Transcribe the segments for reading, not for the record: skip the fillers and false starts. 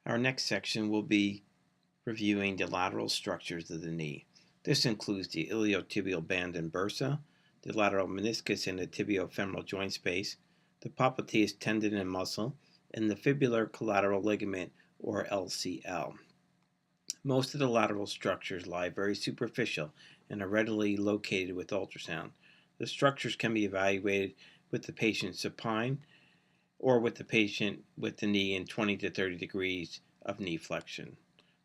Our next section will be reviewing the lateral structures of the knee. This includes the iliotibial band and bursa, the lateral meniscus and the tibiofemoral joint space, the popliteus tendon and muscle, and the fibular collateral ligament, or LCL. Most of the lateral structures lie very superficial and are readily located with ultrasound. The structures can be evaluated with the patient supine or with the patient with the knee in 20 to 30 degrees of knee flexion.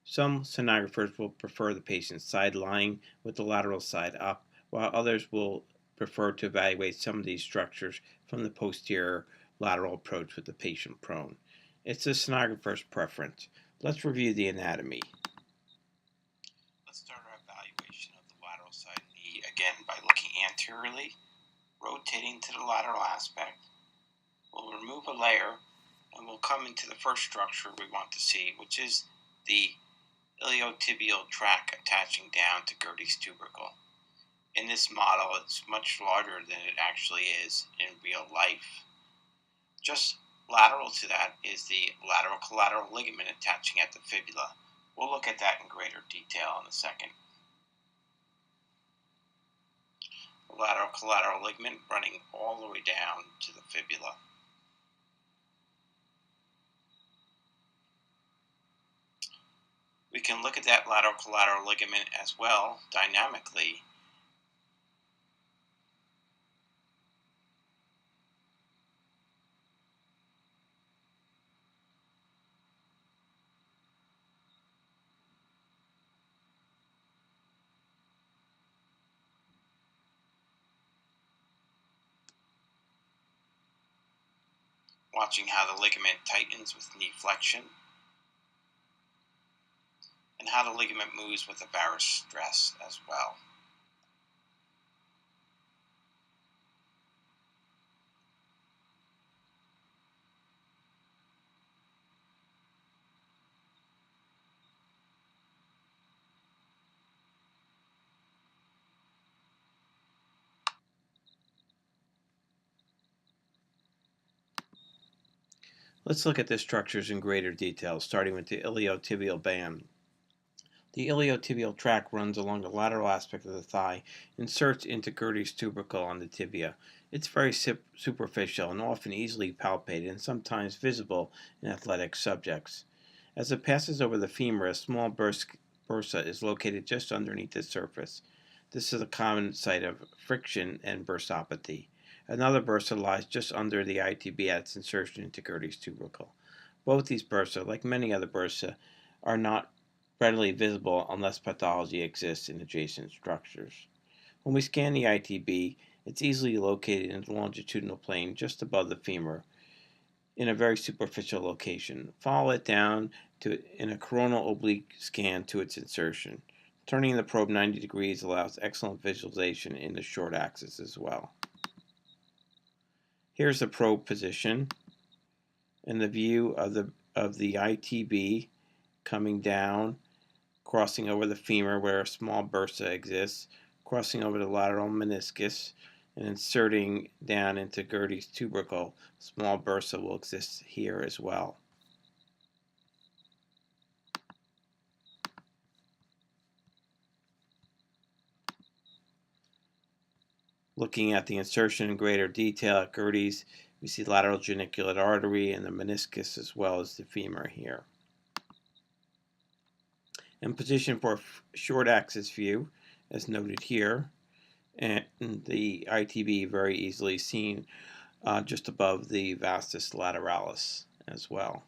Some sonographers will prefer the patient side lying with the lateral side up, while others will prefer to evaluate some of these structures from the posterior lateral approach with the patient prone. It's the sonographer's preference. Let's review the anatomy. Let's start our evaluation of the lateral side knee again by looking anteriorly, rotating to the lateral aspect. We'll remove a layer and we'll come into the first structure we want to see, which is the iliotibial tract attaching down to Gerdy's tubercle. In this model, it's much larger than it actually is in real life. Just lateral to that is the lateral collateral ligament attaching at the fibula. We'll look at that in greater detail in a second. The lateral collateral ligament running all the way down to the fibula. We can look at that lateral collateral ligament as well dynamically. Watching how the ligament tightens with knee flexion and how the ligament moves with the varus stress as well. Let's look at the structures in greater detail, starting with the iliotibial band. The iliotibial tract runs along the lateral aspect of the thigh, inserts into Gerdy's tubercle on the tibia. It's very superficial and often easily palpated and sometimes visible in athletic subjects. As it passes over the femur, a small bursa is located just underneath the surface. This is a common site of friction and bursopathy. Another bursa lies just under the ITB at its insertion into Gerdy's tubercle. Both these bursa, like many other bursa, are not readily visible unless pathology exists in adjacent structures. When we scan the ITB, it's easily located in the longitudinal plane just above the femur in a very superficial location. Follow it down in a coronal oblique scan to its insertion. Turning the probe 90 degrees allows excellent visualization in the short axis as well. Here's the probe position and the view of the ITB coming down, crossing over the femur where a small bursa exists, crossing over the lateral meniscus, and inserting down into Gerdy's tubercle. Small bursa will exist here as well. Looking at the insertion in greater detail at Gerdy's, we see lateral geniculate artery and the meniscus as well as the femur here. In position for a short axis view, as noted here, and the ITB very easily seen just above the vastus lateralis as well.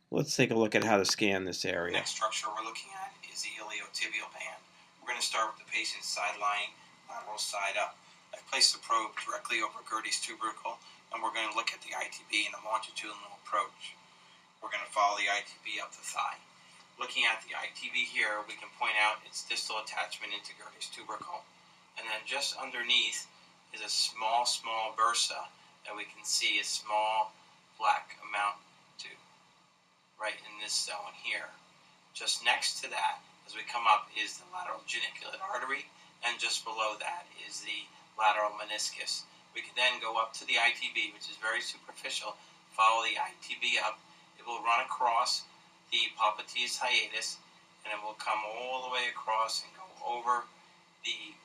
Let's take a look at how to scan this area. The next structure we're looking at is the iliotibial band. We're going to start with the patient's side lying, lateral side up. I've placed the probe directly over Gerdy's tubercle, and we're going to look at the ITB in a longitudinal approach. We're going to follow the ITB up the thigh. Looking at the ITB here, we can point out its distal attachment into Gerdy's tubercle. And then just underneath is a small bursa that we can see a small black amount to right in this zone here. Just next to that, as we come up, is the lateral geniculate artery, and just below that is the lateral meniscus. We can then go up to the ITB, which is very superficial, follow the ITB up. It will run across the popliteus hiatus, and it will come all the way across and go over the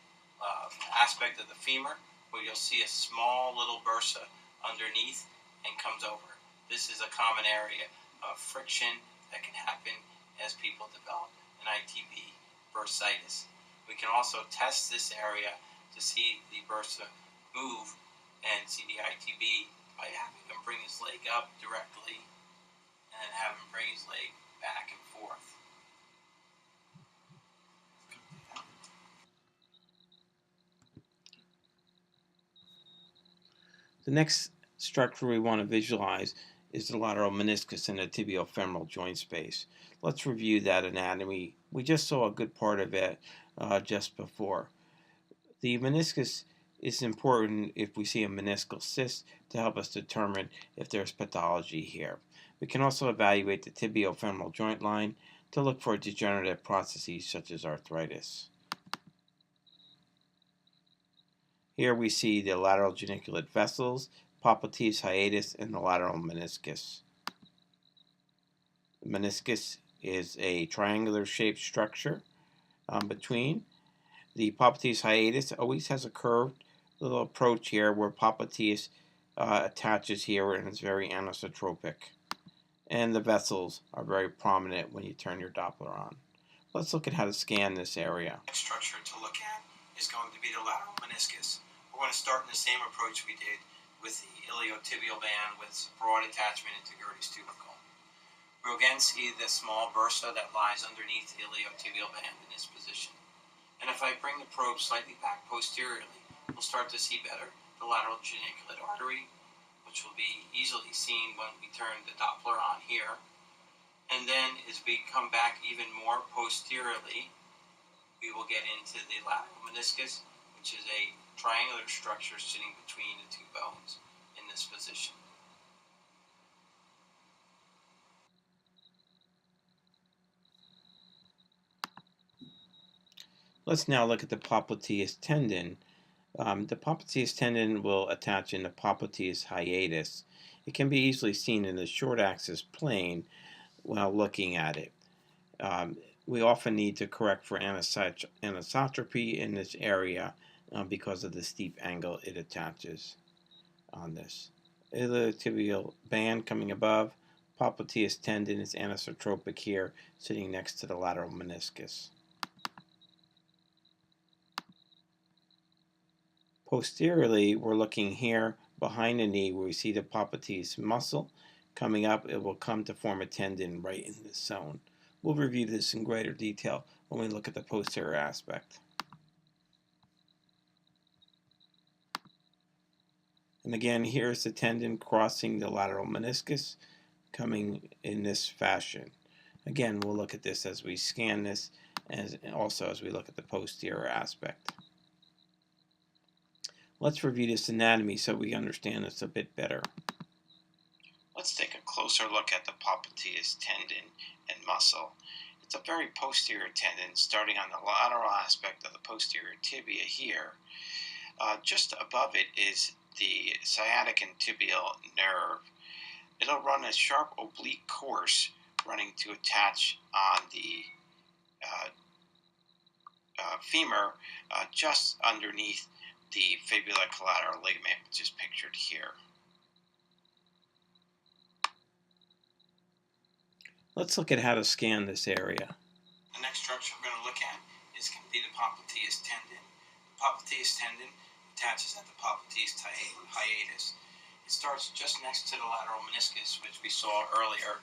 aspect of the femur, where you'll see a small little bursa underneath and comes over. This is a common area of friction that can happen as people develop an ITB bursitis. We can also test this area to see the bursa move and see the ITB by having him bring his leg up directly and have him bring his leg back and forth. The next structure we want to visualize is the lateral meniscus in the tibiofemoral joint space. Let's review that anatomy. We just saw a good part of it just before. The meniscus is important if we see a meniscal cyst to help us determine if there's pathology here. We can also evaluate the tibiofemoral joint line to look for degenerative processes such as arthritis. Here we see the lateral geniculate vessels, popliteus hiatus, and the lateral meniscus. The meniscus is a triangular shaped structure between. The popliteus hiatus always has a curved little approach here where popliteus attaches here and is very anisotropic. And the vessels are very prominent when you turn your Doppler on. Let's look at how to scan this area. The next structure to look at is going to be the lateral meniscus. We're going to start in the same approach we did with the iliotibial band with broad attachment into Gerdy's tubercle. We'll again see the small bursa that lies underneath the iliotibial band in this position. And if I bring the probe slightly back posteriorly, we'll start to see better the lateral geniculate artery, which will be easily seen when we turn the Doppler on here. And then as we come back even more posteriorly, we will get into the lateral meniscus, which is a triangular structure sitting between the two bones in this position. Let's now look at the popliteus tendon. The popliteus tendon will attach in the popliteus hiatus. It can be easily seen in the short axis plane while looking at it. We often need to correct for anisotropy in this area because of the steep angle it attaches on this. Iliotibial band coming above, popliteus tendon is anisotropic here, sitting next to the lateral meniscus. Posteriorly, we're looking here behind the knee where we see the popliteus muscle coming up. It will come to form a tendon right in this zone. We'll review this in greater detail when we look at the posterior aspect. And again, here's the tendon crossing the lateral meniscus, coming in this fashion. Again, we'll look at this as we scan this, and also as we look at the posterior aspect. Let's review this anatomy so we understand this a bit better. Let's take a closer look at the popliteus tendon and muscle. It's a very posterior tendon starting on the lateral aspect of the posterior tibia here. Just above it is the sciatic and tibial nerve. It'll run a sharp oblique course running to attach on the femur just underneath the fibula collateral ligament, which is pictured here. Let's look at how to scan this area. The next structure we're going to look at is going to be the popliteus tendon. The popliteus tendon attaches at the popliteus hiatus. It starts just next to the lateral meniscus, which we saw earlier,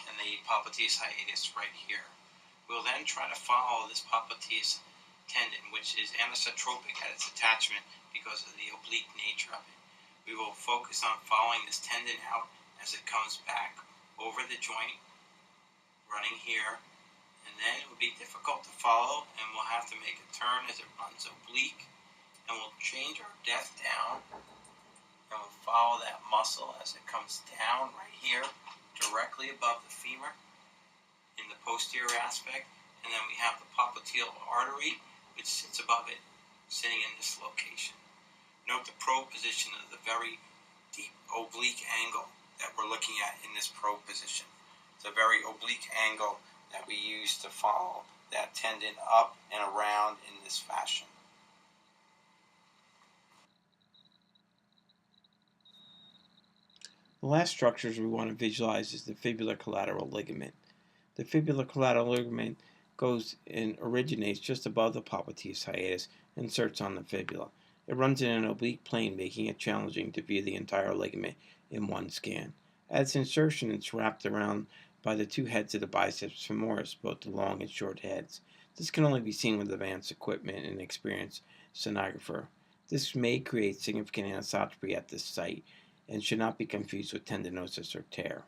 and the popliteus hiatus right here. We'll then try to follow this popliteus tendon, which is anisotropic at its attachment because of the oblique nature of it. We will focus on following this tendon out as it comes back over the joint, running here, and then it will be difficult to follow, and we'll have to make a turn as it runs oblique, and we'll change our depth down, and we'll follow that muscle as it comes down right here, directly above the femur in the posterior aspect, and then we have the popliteal artery, which sits above it. sitting in this location. Note the probe position of the very deep oblique angle that we're looking at in this probe position. It's a very oblique angle that we use to follow that tendon up and around in this fashion. The last structures we want to visualize is the fibular collateral ligament. The fibular collateral ligament goes and originates just above the popliteus hiatus and inserts on the fibula. It runs in an oblique plane, making it challenging to view the entire ligament in one scan. At its insertion, it's wrapped around by the two heads of the biceps femoris, both the long and short heads. This can only be seen with advanced equipment and an experienced sonographer. This may create significant anisotropy at this site and should not be confused with tendinosis or tear.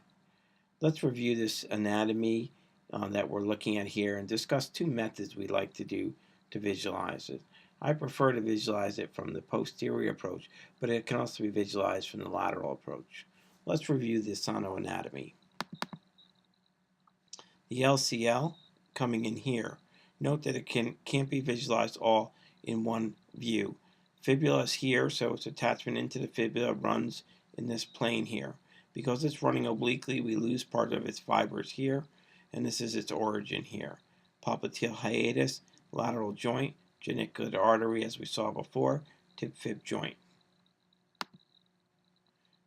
Let's review this anatomy that we're looking at here and discuss two methods we like to do to visualize it. I prefer to visualize it from the posterior approach, but it can also be visualized from the lateral approach. Let's review the sonoanatomy. The LCL coming in here. Note that it can't be visualized all in one view. Fibula is here, so its attachment into the fibula runs in this plane here. Because it's running obliquely, we lose part of its fibers here, and this is its origin here. Popliteal hiatus, lateral joint, genicular artery as we saw before, tib fib joint.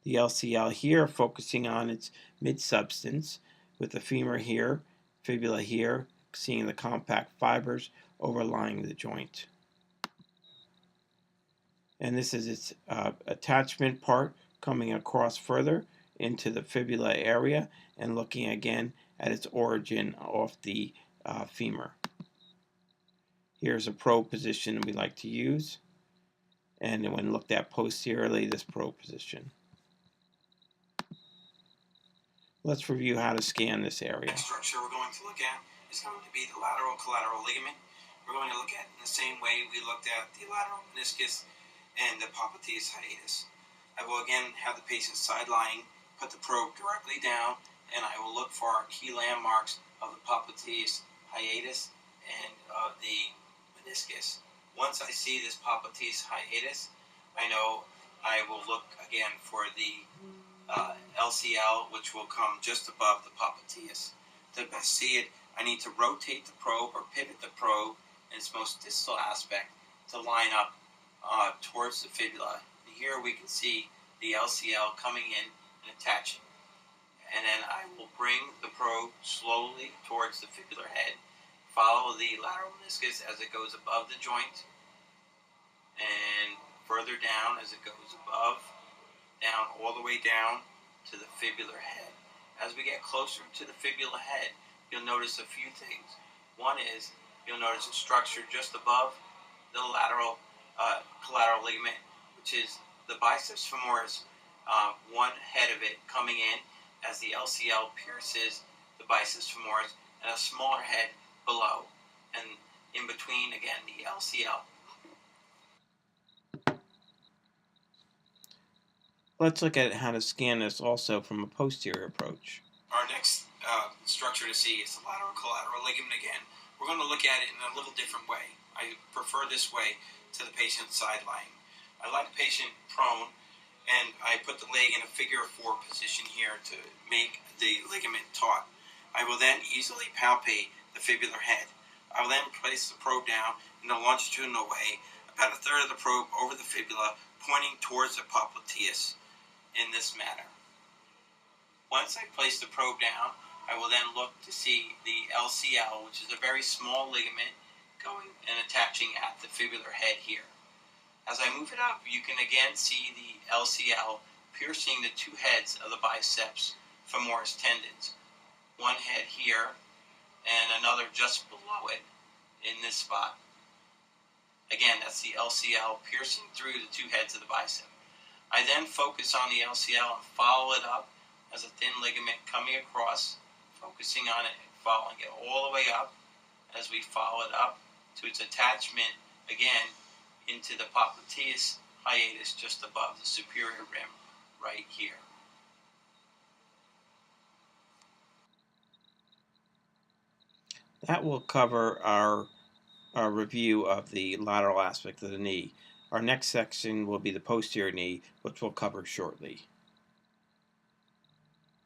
The LCL here focusing on its mid-substance with the femur here, fibula here, seeing the compact fibers overlying the joint. And this is its attachment part coming across further into the fibula area and looking again at its origin off the femur. Here's a probe position we like to use, and when looked at posteriorly, this probe position. Let's review how to scan this area. The next structure we're going to look at is going to be the lateral collateral ligament. We're going to look at it in the same way we looked at the lateral meniscus and the popliteus hiatus. I will again have the patient side lying, put the probe directly down, and I will look for our key landmarks of the popliteus hiatus and the meniscus. Once I see this popliteus hiatus, I know I will look again for the LCL, which will come just above the popliteus. To best see it, I need to rotate the probe or pivot the probe in its most distal aspect to line up towards the fibula. And here we can see the LCL coming in and attaching. And then I will bring the probe slowly towards the fibular head, follow the lateral meniscus as it goes above the joint, and further down as it goes above, down all the way down to the fibular head. As we get closer to the fibula head, you'll notice a few things. One is you'll notice a structure just above the lateral collateral ligament, which is the biceps femoris, one head of it coming in as the LCL pierces the biceps femoris, and a smaller head below, and in between again the LCL. Let's look at how to scan this also from a posterior approach. Our next structure to see is the lateral collateral ligament again. We're going to look at it in a little different way. I prefer this way to the patient side lying. I lie the patient prone, and I put the leg in a figure 4 position here to make the ligament taut. I will then easily palpate the fibular head. I will then place the probe down in a longitudinal way, about a third of the probe over the fibula, pointing towards the popliteus in this manner. Once I place the probe down, I will then look to see the LCL, which is a very small ligament, going and attaching at the fibular head here. As I move it up, you can again see the LCL piercing the two heads of the biceps femoris tendons. One head here and another just below it in this spot. Again, that's the LCL piercing through the two heads of the bicep. I then focus on the LCL and follow it up as a thin ligament coming across, focusing on it, following it all the way up as we follow it up to its attachment again into the popliteus hiatus just above the superior rim right here. That will cover our a review of the lateral aspect of the knee. Our next section will be the posterior knee, which we'll cover shortly.